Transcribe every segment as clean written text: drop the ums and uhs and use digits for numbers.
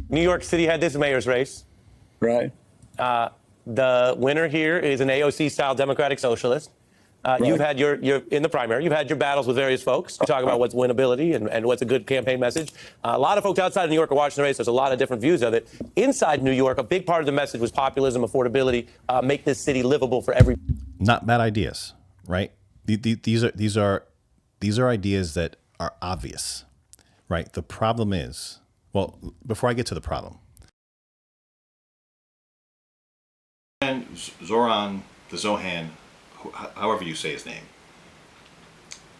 New York City had this mayor's race. Right. The winner here is an AOC-style Democratic Socialist. Right. You've had your in the primary. You've had your battles with various folks. You talk about what's winnability and what's a good campaign message. A lot of folks outside of New York are watching the race. There's a lot of different views of it. Inside New York, a big part of the message was populism, affordability, make this city livable for every. Not bad ideas, right? These are ideas that are obvious, right? The problem is, well, before I get to the problem, and Zoran, the Zohan, however you say his name,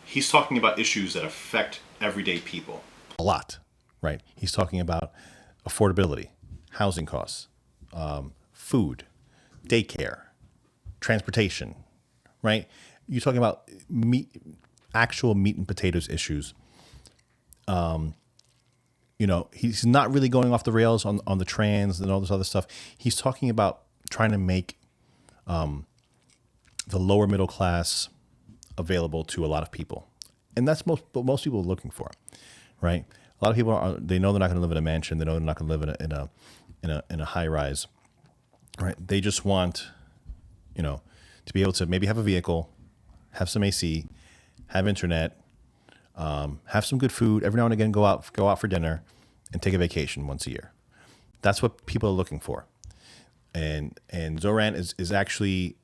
he's talking about issues that affect everyday people a lot, right? He's talking about affordability, housing costs, food, daycare, transportation, right? You're talking about actual meat and potatoes issues. He's not really going off the rails on the trans and all this other stuff. He's talking about trying to make the lower middle class available to a lot of people. And that's what most people are looking for, right? A lot of people they know they're not going to live in a mansion. They know they're not going to live in a high rise, right? They just want, to be able to maybe have a vehicle, have some AC, have internet, have some good food. Every now and again, go out for dinner, and take a vacation once a year. That's what people are looking for. And Zoran is actually,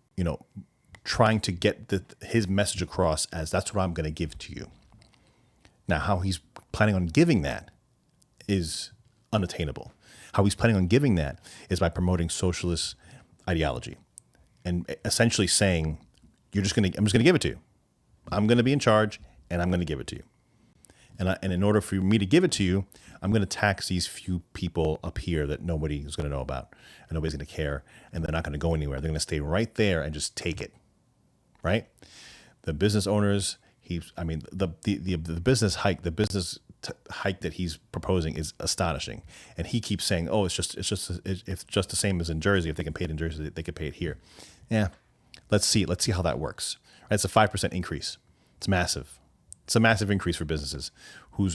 trying to get his message across as that's what I'm going to give to you. Now, how he's planning on giving that is unattainable. How he's planning on giving that is by promoting socialist ideology and essentially saying, I'm just going to give it to you. I'm going to be in charge and I'm going to give it to you. And in order for me to give it to you, I'm going to tax these few people up here that nobody is going to know about and nobody's going to care, and they're not going to go anywhere. They're going to stay right there and just take it, right? The business owners, the business hike, hike that he's proposing is astonishing, and he keeps saying, "Oh, it's just the same as in Jersey. If they can pay it in Jersey, they can pay it here." Yeah, let's see how that works. Right? It's a 5% increase. It's massive. It's a massive increase for businesses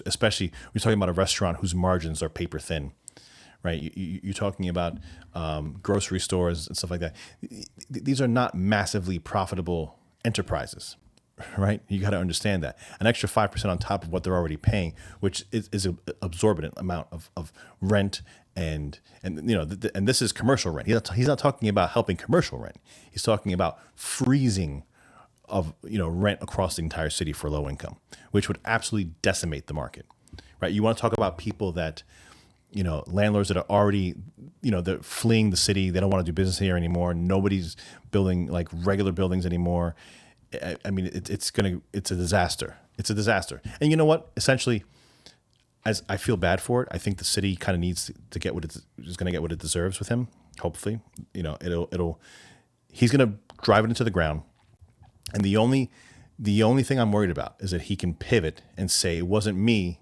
especially we're talking about a restaurant whose margins are paper thin, right? You're talking about grocery stores and stuff like that. These are not massively profitable enterprises, right? You got to understand that. An extra 5% on top of what they're already paying, which is an absorbent amount of rent and this is commercial rent. He's not talking about helping commercial rent. He's talking about freezing of rent across the entire city for low income, which would absolutely decimate the market, right? You want to talk about people that, landlords that are already, they're fleeing the city. They don't want to do business here anymore. Nobody's building like regular buildings anymore. I mean, it's a disaster. It's a disaster. And you know what? Essentially, as I feel bad for it, I think the city kind of needs to get what is going to get what it deserves with him. Hopefully, he's going to drive it into the ground. And the only thing I'm worried about is that he can pivot and say, it wasn't me,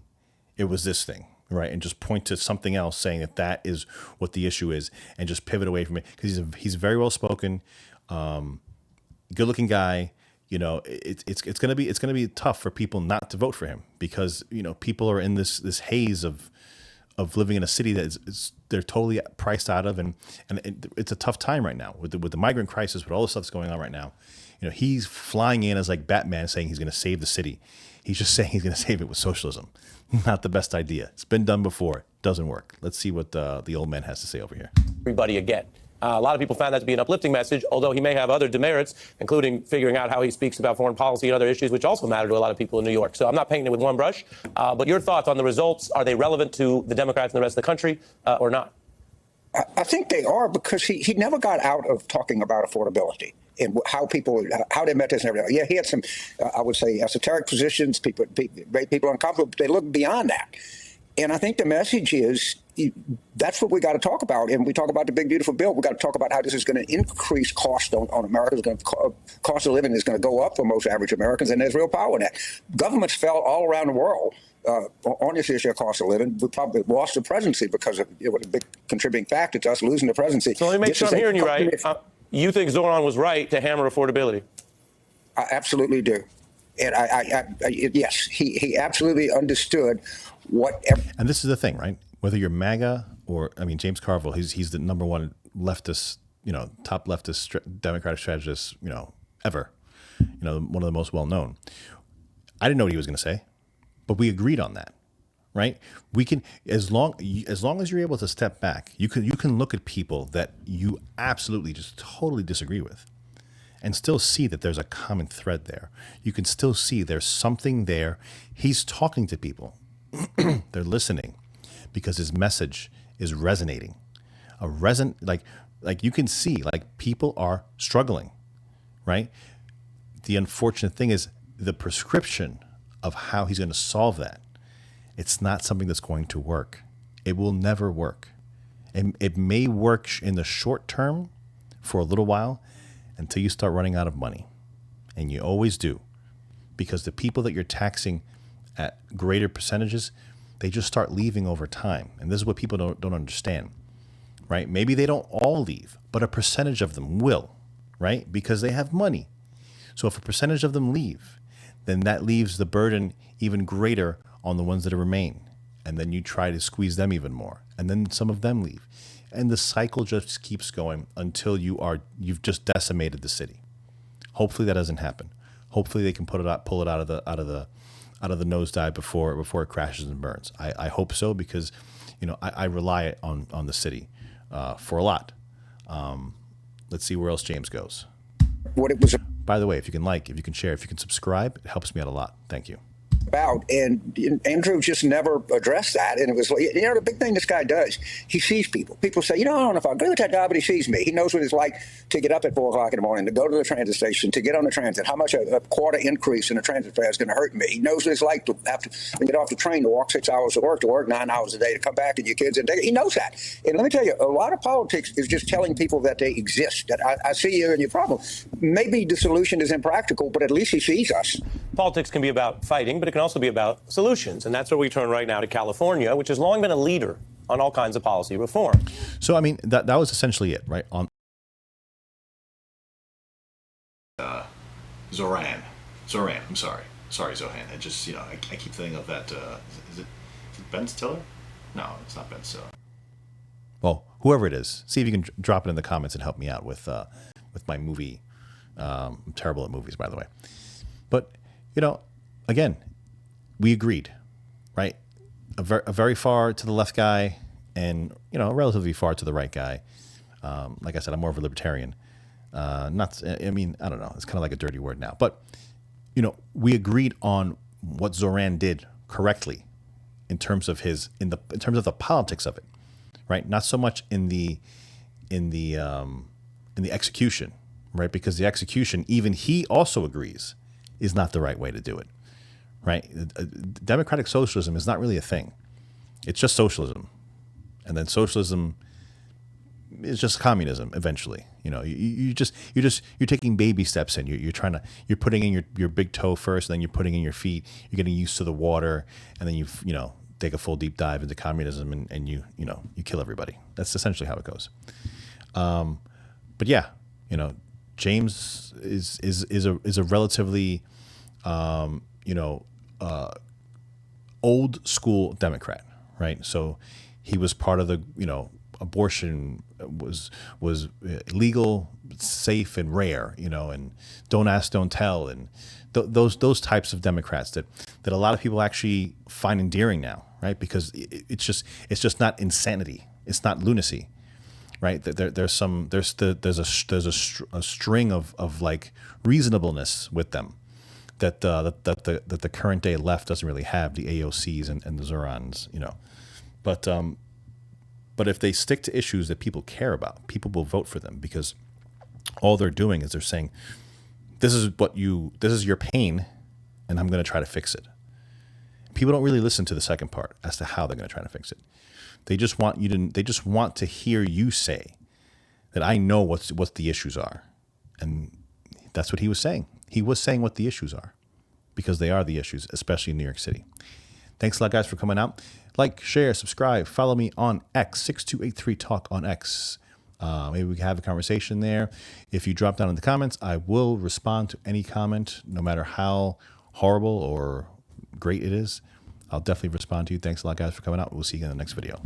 it was this thing, right? And just point to something else saying that is what the issue is and just pivot away from it. Because he's very well spoken, good looking guy. It's gonna be tough for people not to vote for him because, people are in this haze of living in a city that they're totally priced out of. And it's a tough time right now with the migrant crisis, with all the stuff that's going on right now. He's flying in as like Batman saying he's going to save the city. He's just saying he's going to save it with socialism. Not the best idea. It's been done before. Doesn't work. Let's see what the old man has to say over here. Everybody again. A lot of people found that to be an uplifting message, although he may have other demerits, including figuring out how he speaks about foreign policy and other issues, which also matter to a lot of people in New York. So I'm not painting it with one brush. But your thoughts on the results, are they relevant to the Democrats and the rest of the country or not? I think they are, because he never got out of talking about affordability and how they met this and everything. Yeah, he had some, I would say, esoteric positions. People uncomfortable, but they look beyond that. And I think the message is that's what we got to talk about. And we talk about the big, beautiful bill. We got to talk about how this is going to increase cost on America. Cost of living is going to go up for most average Americans, and there's real power in that. Governments fell all around the world on this issue of cost of living. We probably lost the presidency because of it was a big contributing factor to us losing the presidency. So let me make sure I'm hearing you right. You think Zoran was right to hammer affordability? I absolutely do. And yes, he absolutely understood what. And this is the thing, right? Whether you're MAGA or I mean, James Carville, he's the number one leftist, top leftist Democratic strategist, ever, one of the most well known. I didn't know what he was going to say, but we agreed on that, right? We can, as long as you're able to step back, you can look at people that you absolutely just totally disagree with, and still see that there's a common thread there. You can still see there's something there. He's talking to people. They're listening because his message is resonating. Like you can see, like, people are struggling, right? The unfortunate thing is the prescription of how he's going to solve that. It's not something that's going to work. It will never work. It may work in the short term for a little while until you start running out of money. And you always do. Because the people that you're taxing at greater percentages, they just start leaving over time. And this is what people don't understand, right? Maybe they don't all leave, but a percentage of them will, right? Because they have money. So if a percentage of them leave, then that leaves the burden even greater on the ones that remain. And then you try to squeeze them even more. And then some of them leave. And the cycle just keeps going until you've just decimated the city. Hopefully that doesn't happen. Hopefully they can pull it out of the nosedive before it crashes and burns. I hope so, because I rely on the city for a lot. Let's see where else James goes. What it was By the way, if you can share, if you can subscribe, it helps me out a lot. Thank you. about, and Andrew just never addressed that. And it was like, the big thing this guy does, he sees people. People say, I don't know if I agree with that guy, but he sees me. He knows what it's like to get up at 4 o'clock in the morning, to go to the transit station, to get on the transit, how much a quarter increase in the transit fare is going to hurt me. He knows what it's like to have to get off the train, to walk 6 hours to work 9 hours a day, to come back and your kids and he knows that. And let me tell you, a lot of politics is just telling people that they exist, that I see you and your problem. Maybe the solution is impractical, but at least he sees us. Politics can be about fighting, but it can also be about solutions. And that's where we turn right now to California, which has long been a leader on all kinds of policy reform. So, I mean, that was essentially it, right? On Zoran, I'm sorry, Zohan. I just, I keep thinking of that. Is it Ben Stiller? No, it's not Ben Stiller. Well, whoever it is, see if you can drop it in the comments and help me out with my movie. I'm terrible at movies, by the way. But, again, we agreed, right? A very far to the left guy and, a relatively far to the right guy. Like I said, I'm more of a libertarian. I don't know. It's kind of like a dirty word now. But, we agreed on what Zoran did correctly in terms of the politics of it, right? Not so much in the execution, right? Because the execution, even he also agrees, is not the right way to do it, right? Democratic socialism is not really a thing. It's just socialism. And then socialism is just communism eventually. You're taking baby steps in. You're putting in your big toe first, and then you're putting in your feet. You're getting used to the water, and then you take a full deep dive into communism, and you kill everybody. That's essentially how it goes. But yeah, James is a relatively old school Democrat, right? So he was part of the abortion was legal, safe, and rare, and don't ask, don't tell, and those types of Democrats that a lot of people actually find endearing now, right? Because it's just not insanity, it's not lunacy. Right, there's a string of like reasonableness with them that the current day left doesn't really have, the AOCs and the Zorans, but if they stick to issues that people care about, people will vote for them, because all they're doing is they're saying, this is your pain, and I'm going to try to fix it. People don't really listen to the second part as to how they're going to try to fix it. They just want to hear you say that I know what the issues are. And that's what he was saying. He was saying what the issues are, because they are the issues, especially in New York City. Thanks a lot, guys, for coming out. Like, share, subscribe, follow me on X, 6283Talk on X. Maybe we can have a conversation there. If you drop down in the comments, I will respond to any comment, no matter how horrible or great it is. I'll definitely respond to you. Thanks a lot, guys, for coming out. We'll see you in the next video.